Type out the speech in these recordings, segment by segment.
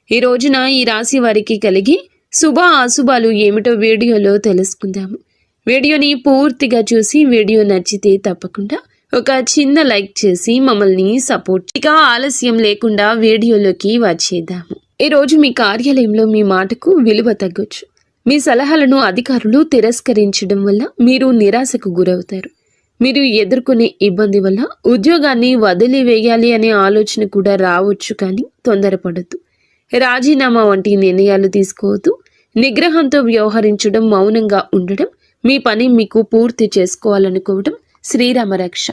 ఈ రోజున ఈ రాశి వారికి కలిగి శుభ అశుభాలు ఏమిటో వీడియోలో తెలుసుకుందాము. వీడియోని పూర్తిగా చూసి వీడియో నచ్చితే తప్పకుండా ఒక చిన్న లైక్ చేసి మమ్మల్ని సపోర్ట్. ఇక ఆలస్యం లేకుండా వీడియోలోకి వచ్చేద్దాము. ఈరోజు మీ కార్యాలయంలో మీ మాటకు విలువ తగ్గొచ్చు. మీ సలహాలను అధికారులు తిరస్కరించడం వల్ల మీరు నిరాశకు గురవుతారు. మీరు ఎదుర్కొనే ఇబ్బంది వల్ల ఉద్యోగాన్ని వదిలివేయాలి అనే ఆలోచన కూడా రావచ్చు, కానీ తొందరపడద్దు. రాజీనామా వంటి నిర్ణయాలు తీసుకోవద్దు. నిగ్రహంతో వ్యవహరించడం, మౌనంగా ఉండడం, మీ పని మీకు పూర్తి చేసుకోవాలనుకోవడం శ్రీరామ రక్ష.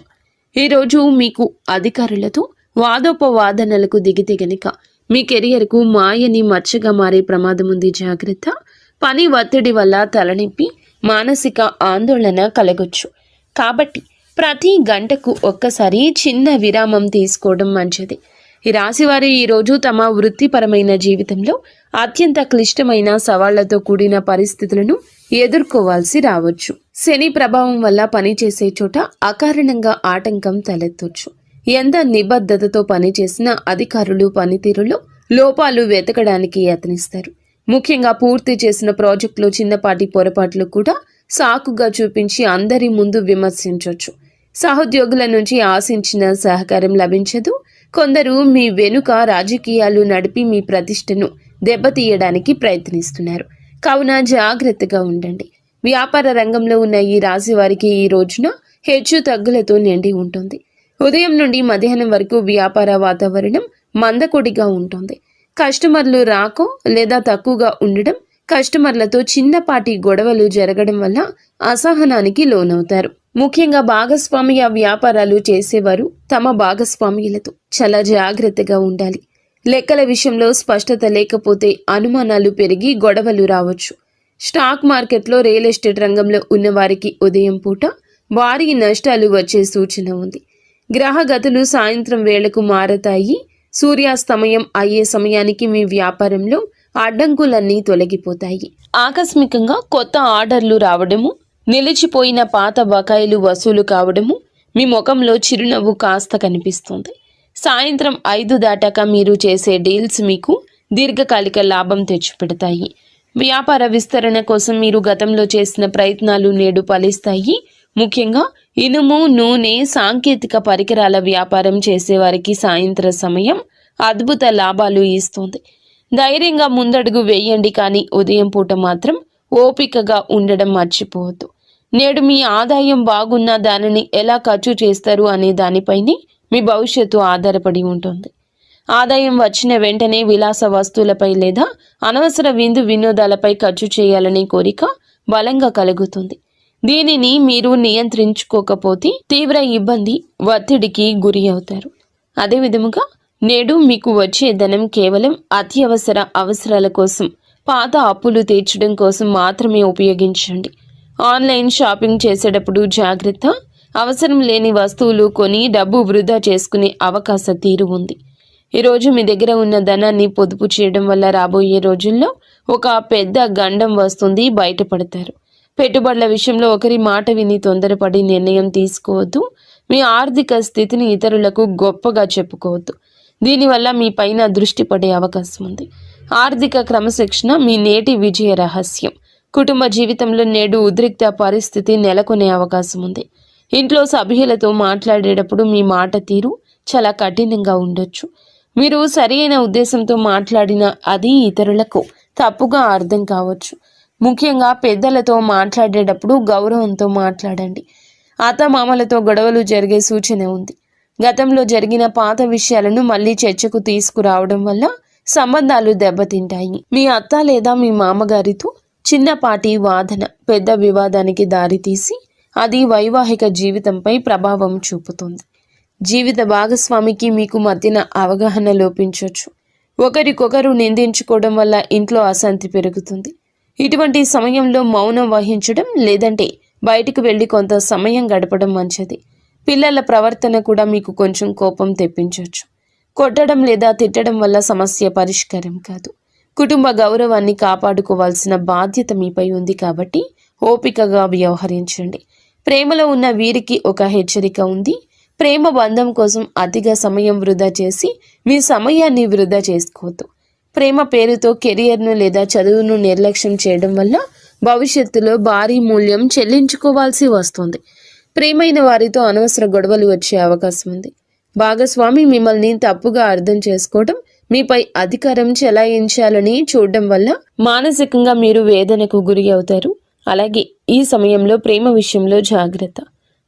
ఈరోజు మీకు అధికారులతో వాదోపవాదనలకు దిగితే గనుక మీ కెరియర్కు మాయని మచ్చగా మారే ప్రమాదం ఉంది. జాగ్రత్త. పని ఒత్తిడి వల్ల తలనొప్పి, మానసిక ఆందోళన కలగొచ్చు. కాబట్టి ప్రతి గంటకు ఒక్కసారి చిన్న విరామం తీసుకోవడం మంచిది. ఈ రాశివారు ఈరోజు తమ వృత్తిపరమైన జీవితంలో అత్యంత క్లిష్టమైన సవాళ్లతో కూడిన పరిస్థితులను ఎదుర్కోవాల్సి రావచ్చు. శని ప్రభావం వల్ల పనిచేసే చోట అకారణంగా ఆటంకం తలెత్తొచ్చు. ఎంత నిబద్ధతతో పనిచేసిన అధికారులు పనితీరులో లోపాలు వెతకడానికి యత్నిస్తారు. ముఖ్యంగా పూర్తి చేసిన ప్రాజెక్టులో చిన్నపాటి పొరపాట్లు కూడా సాకుగా చూపించి అందరి ముందు విమర్శించవచ్చు. సహోద్యోగుల నుంచి ఆశించిన సహకారం లభించదు. కొందరు మీ వెనుక రాజకీయాలు నడిపి మీ ప్రతిష్టను దెబ్బతీయడానికి ప్రయత్నిస్తున్నారు. కావున జాగ్రత్తగా ఉండండి. వ్యాపార రంగంలో ఉన్న ఈ రాశి వారికి ఈ రోజున హెచ్చు తగ్గులతో నిండి ఉంటుంది. ఉదయం నుండి మధ్యాహ్నం వరకు వ్యాపార వాతావరణం మందకొడిగా ఉంటుంది. కస్టమర్లు రాకో లేదా తక్కువగా ఉండడం, కస్టమర్లతో చిన్నపాటి గొడవలు జరగడం వల్ల అసహనానికి లోనవుతారు. ముఖ్యంగా భాగస్వామ్య వ్యాపారాలు చేసేవారు తమ భాగస్వామ్యులతో చాలా జాగ్రత్తగా ఉండాలి. లెక్కల విషయంలో స్పష్టత లేకపోతే అనుమానాలు పెరిగి గొడవలు రావచ్చు. స్టాక్ మార్కెట్లో, రియల్ ఎస్టేట్ రంగంలో ఉన్నవారికి ఉదయం పూట భారీ నష్టాలు వచ్చే సూచన ఉంది. గ్రహగతులు సాయంత్రం వేళకు మారతాయి. సూర్యాస్తమయం అయ్యే సమయానికి మీ వ్యాపారంలో అడ్డంకులన్నీ తొలగిపోతాయి. ఆకస్మికంగా కొత్త ఆర్డర్లు రావడము, నిలిచిపోయిన పాత బకాయిలు వసూలు కావడము, మీ ముఖంలో చిరునవ్వు కాస్త కనిపిస్తుంది. సాయంత్రం 5 దాటాక మీరు చేసే డీల్స్ మీకు దీర్ఘకాలిక లాభం తెచ్చిపెడతాయి. వ్యాపార విస్తరణ కోసం మీరు గతంలో చేసిన ప్రయత్నాలు నేడు ఫలిస్తాయి. ముఖ్యంగా ఇనుము, నూనె, సాంకేతిక పరికరాల వ్యాపారం చేసేవారికి సాయంత్ర సమయం అద్భుత లాభాలు ఇస్తుంది. ధైర్యంగా ముందడుగు వేయండి, కానీ ఉదయం పూట మాత్రం ఓపికగా ఉండడం మర్చిపోవద్దు. నేడు మీ ఆదాయం బాగున్నా దానిని ఎలా ఖర్చు చేస్తారు అనే దానిపైనే మీ భవిష్యత్తు ఆధారపడి ఉంటుంది. ఆదాయం వచ్చిన వెంటనే విలాస వస్తువులపై లేదా అనవసర విందు వినోదాలపై ఖర్చు చేయాలనే కోరిక బలంగా కలుగుతుంది. దీనిని మీరు నియంత్రించుకోకపోతే తీవ్ర ఇబ్బంది, ఒత్తిడికి గురి అవుతారు. అదే విధముగా నేడు మీకు వచ్చే ధనం కేవలం అత్యవసర అవసరాల కోసం, పాత అప్పులు తీర్చడం కోసం మాత్రమే ఉపయోగించండి. ఆన్లైన్ షాపింగ్ చేసేటప్పుడు జాగ్రత్త. అవసరం లేని వస్తువులు కొని డబ్బు వృధా చేసుకునే అవకాశ తీరు ఉంది. ఈరోజు మీ దగ్గర ఉన్న ధనాన్ని పొదుపు చేయడం వల్ల రాబోయే రోజుల్లో ఒక పెద్ద గండం వస్తుంది, బయటపడతారు. పెట్టుబడుల విషయంలో ఒకరి మాట విని తొందరపడి నిర్ణయం తీసుకోవద్దు. మీ ఆర్థిక స్థితిని ఇతరులకు గొప్పగా చెప్పుకోవద్దు. దీనివల్ల మీ పైన దృష్టి పడే అవకాశం ఉంది. ఆర్థిక క్రమశిక్షణ మీ నేటి విజయ రహస్యం. కుటుంబ జీవితంలో నేడు ఉద్రిక్త పరిస్థితి నెలకొనే అవకాశం ఉంది. ఇంట్లో సభ్యులతో మాట్లాడేటప్పుడు మీ మాట తీరు చాలా కఠినంగా ఉండొచ్చు. మీరు సరైన ఉద్దేశంతో మాట్లాడినా అది ఇతరులకు తప్పుగా అర్థం కావచ్చు. ముఖ్యంగా పెద్దలతో మాట్లాడేటప్పుడు గౌరవంతో మాట్లాడండి. అత్తమామలతో గొడవలు జరిగే సూచన ఉంది. గతంలో జరిగిన పాత విషయాలను మళ్ళీ చర్చకు తీసుకురావడం వల్ల సంబంధాలు దెబ్బతింటాయి. మీ అత్త లేదా మీ మామగారితో చిన్నపాటి వాదన పెద్ద వివాదానికి దారితీసి అది వైవాహిక జీవితంపై ప్రభావం చూపుతుంది. జీవిత భాగస్వామికి మీకు మధ్యన అవగాహన లోపించవచ్చు. ఒకరికొకరు నిందించుకోవడం వల్ల ఇంట్లో అశాంతి పెరుగుతుంది. ఇటువంటి సమయంలో మౌనం వహించడం లేదంటే బయటకు వెళ్ళి కొంత సమయం గడపడం మంచిది. పిల్లల ప్రవర్తన కూడా మీకు కొంచెం కోపం తెప్పించవచ్చు. కొట్టడం లేదా తిట్టడం వల్ల సమస్య పరిష్కారం కాదు. కుటుంబ గౌరవాన్ని కాపాడుకోవాల్సిన బాధ్యత మీపై ఉంది కాబట్టి ఓపికగా వ్యవహరించండి. ప్రేమలో ఉన్న వీరికి ఒక హెచ్చరిక ఉంది. ప్రేమ బంధం కోసం అతిగా సమయం వృధా చేసి మీ సమయాన్ని వృధా చేసుకోవద్దు. ప్రేమ పేరుతో కెరియర్ను లేదా చదువును నిర్లక్ష్యం చేయడం వల్ల భవిష్యత్తులో భారీ మూల్యం చెల్లించుకోవాల్సి వస్తుంది. ప్రేమైన వారితో అనవసర గొడవలు వచ్చే అవకాశం ఉంది. భాగస్వామి మిమ్మల్ని తప్పుగా అర్థం చేసుకోవడం, మీపై అధికారం చెలాయించాలని చూడడం వల్ల మానసికంగా మీరు వేదనకు గురి అవుతారు. అలాగే ఈ సమయంలో ప్రేమ విషయంలో జాగ్రత్త.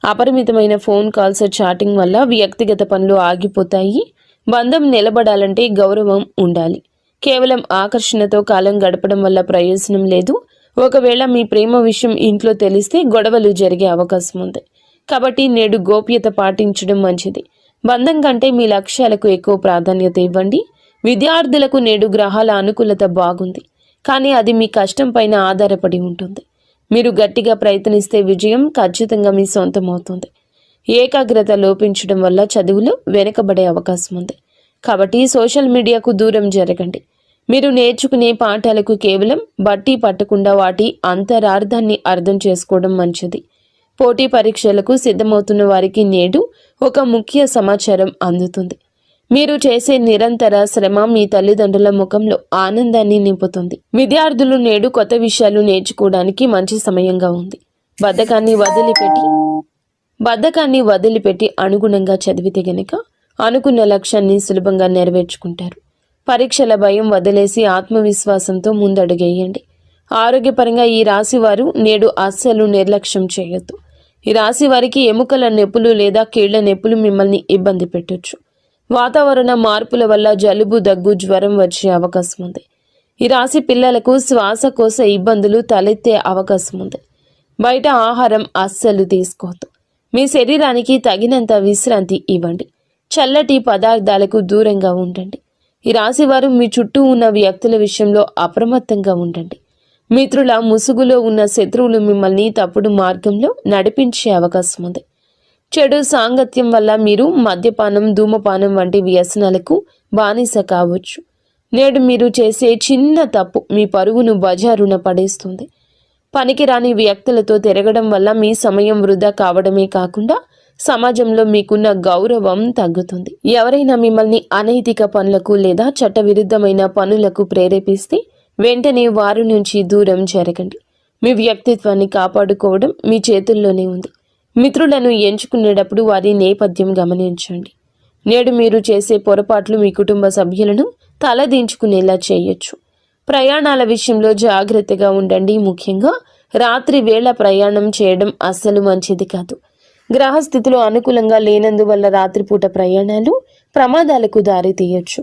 అపరిమితమైన ఫోన్ కాల్స్, చాటింగ్ వల్ల వ్యక్తిగత పనులు ఆగిపోతాయి. బంధం నిలబడాలంటే గౌరవం ఉండాలి. కేవలం ఆకర్షణతో కాలం గడపడం వల్ల ప్రయోజనం లేదు. ఒకవేళ మీ ప్రేమ విషయం ఇంట్లో తెలిస్తే గొడవలు జరిగే అవకాశం ఉంది. కాబట్టి నేడు గోప్యత పాటించడం మంచిది. బంధం కంటే మీ లక్ష్యాలకు ఎక్కువ ప్రాధాన్యత ఇవ్వండి. విద్యార్థులకు నేడు గ్రహాల అనుకూలత బాగుంది, కానీ అది మీ కష్టం పైన ఆధారపడి ఉంటుంది. మీరు గట్టిగా ప్రయత్నిస్తే విజయం ఖచ్చితంగా మీ సొంతం అవుతుంది. ఏకాగ్రత లోపించడం వల్ల చదువులు వెనుకబడే అవకాశం ఉంది. కాబట్టి సోషల్ మీడియాకు దూరం జరగండి. మీరు నేర్చుకునే పాఠాలకు కేవలం బట్టి పట్టకుండా వాటి అంతరార్థాన్ని అర్థం చేసుకోవడం మంచిది. పోటీ పరీక్షలకు సిద్ధమవుతున్న వారికి నేడు ఒక ముఖ్య సమాచారం అందుతుంది. మీరు చేసే నిరంతర శ్రమ మీ తల్లిదండ్రుల ముఖంలో ఆనందాన్ని నింపుతుంది. విద్యార్థులు నేడు కొత్త విషయాలు నేర్చుకోవడానికి మంచి సమయంగా ఉంది. బద్ధకాన్ని వదిలిపెట్టి అనుగుణంగా చదివితే గనక అనుకున్న లక్ష్యాన్ని సులభంగా నెరవేర్చుకుంటారు. పరీక్షల భయం వదిలేసి ఆత్మవిశ్వాసంతో ముందడుగేయండి. ఆరోగ్యపరంగా ఈ రాశి వారు నేడు అస్సలు నిర్లక్ష్యం చేయొద్దు. ఈ రాశి వారికి ఎముకల నొప్పులు లేదా కీళ్ల నొప్పులు మిమ్మల్ని ఇబ్బంది పెట్టొచ్చు. వాతావరణ మార్పుల వల్ల జలుబు, దగ్గు, జ్వరం వచ్చే అవకాశం ఉంది. ఈ రాశి పిల్లలకు శ్వాసకోశ ఇబ్బందులు తలెత్తే అవకాశం ఉంది. బయట ఆహారం అస్సలు తీసుకోవద్దు. మీ శరీరానికి తగినంత విశ్రాంతి ఇవ్వండి. చల్లటి పదార్థాలకు దూరంగా ఉండండి. ఈ రాశివారు మీ చుట్టూ ఉన్న వ్యక్తుల విషయంలో అప్రమత్తంగా ఉండండి. మిత్రుల ముసుగులో ఉన్న శత్రువులు మిమ్మల్ని తప్పుడు మార్గంలో నడిపించే అవకాశం ఉంది. చెడు సాంగత్యం వల్ల మీరు మద్యపానం, ధూమపానం వంటి వ్యసనాలకు బానిస కావచ్చు. నేడు మీరు చేసే చిన్న తప్పు మీ పరువును బజారున పడేస్తుంది. పనికిరాని వ్యక్తులతో తిరగడం వల్ల మీ సమయం వృధా కావడమే కాకుండా సమాజంలో మీకున్న గౌరవం తగ్గుతుంది. ఎవరైనా మిమ్మల్ని అనైతిక పనులకు లేదా చట్టవిరుద్ధమైన పనులకు ప్రేరేపిస్తే వెంటనే వారి నుంచి దూరం జరగండి. మీ వ్యక్తిత్వాన్ని కాపాడుకోవడం మీ చేతుల్లోనే ఉంది. మిత్రులను ఎంచుకునేటప్పుడు వారి నేపథ్యం గమనించండి. నేడు మీరు చేసే పొరపాట్లు మీ కుటుంబ సభ్యులను తలదించుకునేలా చేయొచ్చు. ప్రయాణాల విషయంలో జాగ్రత్తగా ఉండండి. ముఖ్యంగా రాత్రి వేళ ప్రయాణం చేయడం అస్సలు మంచిది కాదు. గ్రహస్థితులు అనుకూలంగా లేనందువల్ల రాత్రిపూట ప్రయాణాలు ప్రమాదాలకు దారి తీయొచ్చు.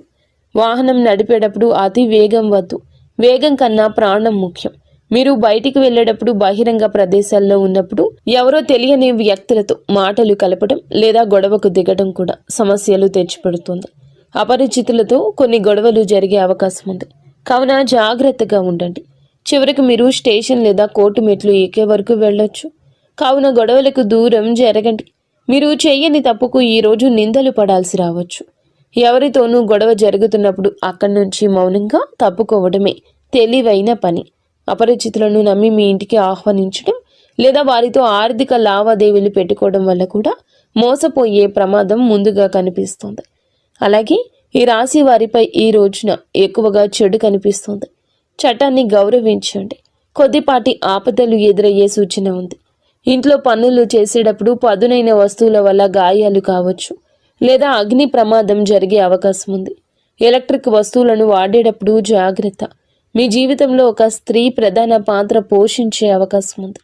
వాహనం నడిపేటప్పుడు అతి వేగం వద్దు. వేగం కన్నా ప్రాణం ముఖ్యం. మీరు బయటికి వెళ్ళేటప్పుడు, బహిరంగ ప్రదేశాల్లో ఉన్నప్పుడు ఎవరో తెలియని వ్యక్తులతో మాటలు కలపడం లేదా గొడవకు దిగడం కూడా సమస్యలు తెచ్చిపెడుతుంది. అపరిచితులతో కొన్ని గొడవలు జరిగే అవకాశం ఉంది. కావున జాగ్రత్తగా ఉండండి. చివరికి మీరు స్టేషన్ లేదా కోర్టు మెట్లు ఎక్కే వరకు వెళ్ళొచ్చు. కావున గొడవలకు దూరం జరగండి. మీరు చేయని తప్పుకు ఈరోజు నిందలు పడాల్సి రావచ్చు. ఎవరితోనూ గొడవ జరుగుతున్నప్పుడు అక్కడి నుంచి మౌనంగా తప్పుకోవడమే తెలివైన పని. అపరిచితులను నమ్మి మీ ఇంటికి ఆహ్వానించడం లేదా వారితో ఆర్థిక లావాదేవీలు పెట్టుకోవడం వల్ల కూడా మోసపోయే ప్రమాదం ముందుగా కనిపిస్తుంది. అలాగే ఈ రాశి వారిపై ఈ రోజున ఎక్కువగా చెడు కనిపిస్తుంది. చట్టాన్ని గౌరవించండి. కొద్దిపాటి ఆపదలు ఎదురయ్యే సూచన ఉంది. ఇంట్లో పనులు చేసేటప్పుడు పదునైన వస్తువుల వల్ల గాయాలు కావచ్చు లేదా అగ్ని ప్రమాదం జరిగే అవకాశం ఉంది. ఎలక్ట్రిక్ వస్తువులను వాడేటప్పుడు జాగ్రత్త. మీ జీవితంలో ఒక స్త్రీ ప్రధాన పాత్ర పోషించే అవకాశం ఉంది.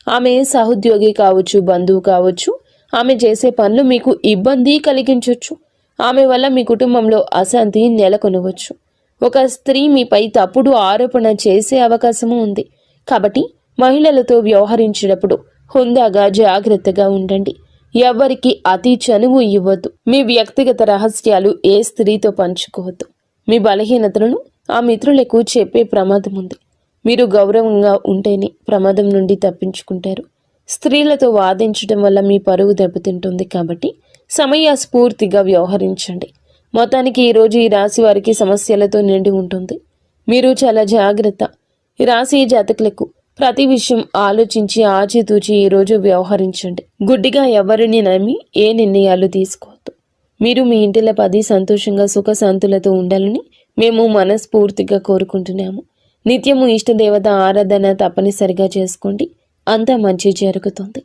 ఆమె సహోద్యోగి కావచ్చు, బంధువు కావచ్చు. ఆమె చేసే పనులు మీకు ఇబ్బంది కలిగించవచ్చు. ఆమె వల్ల మీ కుటుంబంలో అశాంతి నెలకొనవచ్చు. ఒక స్త్రీ మీపై తప్పుడు ఆరోపణ చేసే అవకాశము ఉంది. కాబట్టి మహిళలతో వ్యవహరించేటప్పుడు హుందాగా జాగ్రత్తగా ఉండండి. ఎవ్వరికి అతి చనువు ఇవ్వద్దు. మీ వ్యక్తిగత రహస్యాలు ఏ స్త్రీతో పంచుకోవద్దు. మీ బలహీనతలను ఆ మిత్రులకు చెప్పే ప్రమాదం ఉంది. మీరు గౌరవంగా ఉంటేనే ప్రమాదం నుండి తప్పించుకుంటారు. స్త్రీలతో వాదించడం వల్ల మీ పరువు దెబ్బతింటుంది. కాబట్టి సమయస్ఫూర్తిగా వ్యవహరించండి. మొత్తానికి ఈరోజు ఈ రాశి వారికి సమస్యలతో నిండి ఉంటుంది. మీరు చాలా జాగ్రత్త. ఈ రాశి జాతకులకు ప్రతి విషయం ఆలోచించి ఆచితూచి ఈరోజు వ్యవహరించండి. గుడ్డిగా ఎవరిని నమ్మి ఏ నిర్ణయాలు తీసుకోవద్దు. మీరు మీ ఇంటిలో 10 సంతోషంగా సుఖశాంతులతో ఉండాలని మేము మనస్ఫూర్తిగా కోరుకుంటున్నాము. నిత్యము ఇష్టదేవత ఆరాధన తప్పనిసరిగా చేసుకోండి, అంతా మంచి జరుగుతుంది.